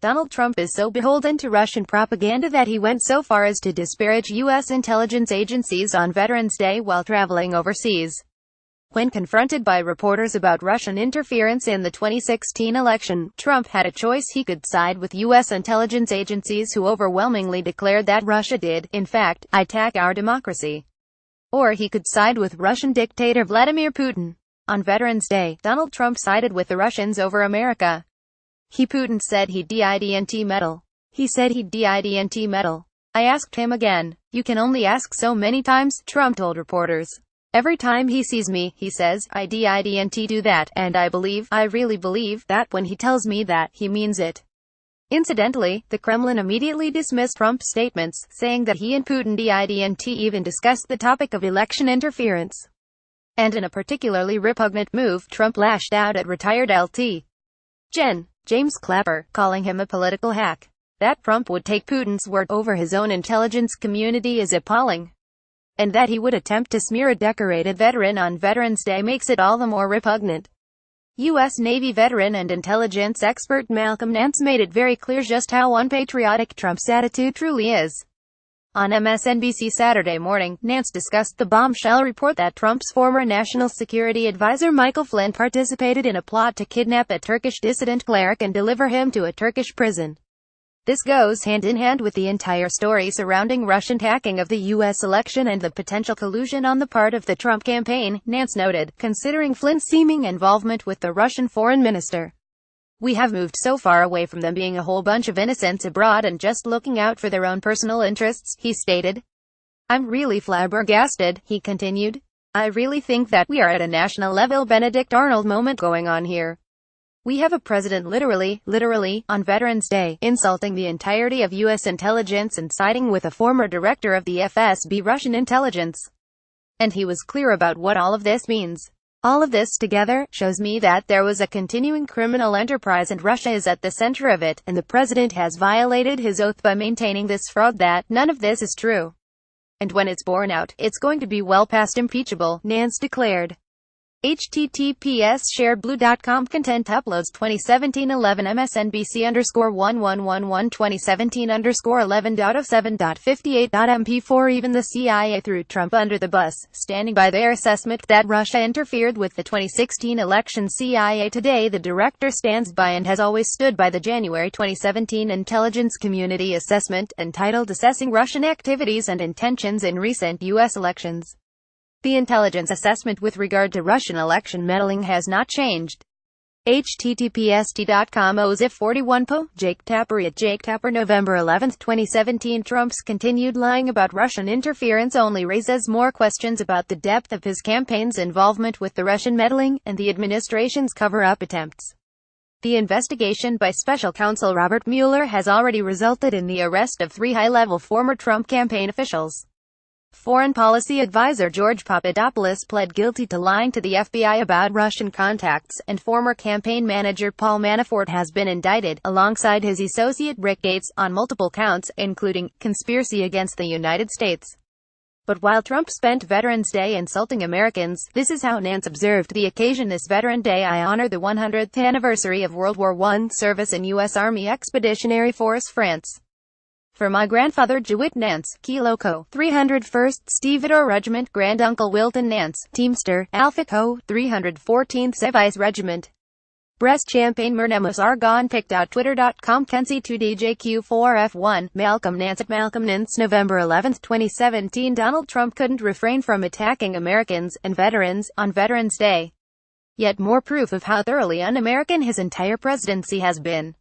Donald Trump is so beholden to Russian propaganda that he went so far as to disparage U.S. intelligence agencies on Veterans Day while traveling overseas. When confronted by reporters about Russian interference in the 2016 election, Trump had a choice. He could side with U.S. intelligence agencies who overwhelmingly declared that Russia did, in fact, attack our democracy. Or he could side with Russian dictator Vladimir Putin. On Veterans Day, Donald Trump sided with the Russians over America. Putin said he'd didn't meddle. He said he'd didn't meddle. I asked him again. You can only ask so many times, Trump told reporters. Every time he sees me, he says, I didn't do that, and I really believe, that when he tells me that, he means it. Incidentally, the Kremlin immediately dismissed Trump's statements, saying that he and Putin didn't even discuss the topic of election interference. And in a particularly repugnant move, Trump lashed out at retired Lt. Gen. James Clapper, calling him a political hack. That Trump would take Putin's word over his own intelligence community is appalling. And that he would attempt to smear a decorated veteran on Veterans Day makes it all the more repugnant. U.S. Navy veteran and intelligence expert Malcolm Nance made it very clear just how unpatriotic Trump's attitude truly is. On MSNBC Saturday morning, Nance discussed the bombshell report that Trump's former national security advisor Michael Flynn participated in a plot to kidnap a Turkish dissident cleric and deliver him to a Turkish prison. This goes hand in hand with the entire story surrounding Russian hacking of the U.S. election and the potential collusion on the part of the Trump campaign, Nance noted, considering Flynn's seeming involvement with the Russian foreign minister. We have moved so far away from them being a whole bunch of innocents abroad and just looking out for their own personal interests, he stated. I'm really flabbergasted, he continued. I really think that we are at a national level Benedict Arnold moment going on here. We have a president literally, on Veterans Day, insulting the entirety of U.S. intelligence and siding with a former director of the FSB Russian intelligence. And he was clear about what all of this means. All of this together shows me that there was a continuing criminal enterprise and Russia is at the center of it, and the president has violated his oath by maintaining this fraud that none of this is true. And when it's borne out, it's going to be well past impeachable, Nance declared. https://shareblue.com content uploads 2017-11 MSNBC_1111 2017_11.07.58.mp4 Even the CIA threw Trump under the bus, standing by their assessment that Russia interfered with the 2016 election. CIA Today. The director stands by and has always stood by the January 2017 intelligence community assessment, entitled Assessing Russian Activities and Intentions in Recent U.S. Elections. The intelligence assessment with regard to Russian election meddling has not changed. https://t.com OZIF41po, Jake Tapper at Jake Tapper November 11, 2017 Trump's continued lying about Russian interference only raises more questions about the depth of his campaign's involvement with the Russian meddling, and the administration's cover-up attempts. The investigation by special counsel Robert Mueller has already resulted in the arrest of 3 high-level former Trump campaign officials. Foreign policy advisor George Papadopoulos pled guilty to lying to the FBI about Russian contacts, and former campaign manager Paul Manafort has been indicted, alongside his associate Rick Gates, on multiple counts, including conspiracy against the United States. But while Trump spent Veterans Day insulting Americans, this is how Nance observed the occasion. This Veteran Day I honor the 100th anniversary of World War I service in U.S. Army Expeditionary Force France. For my grandfather Jewett Nance, Key Loco, 301st Stevedore Regiment, Granduncle Wilton Nance, Teamster, Alpha Co., 314th Sevice Regiment. Brest Champagne Mernemus Argonne picked out Twitter.com Kenzie2DJQ4F1, Malcolm Nance at Malcolm Nance November 11, 2017 Donald Trump couldn't refrain from attacking Americans and veterans on Veterans Day. Yet more proof of how thoroughly un-American his entire presidency has been.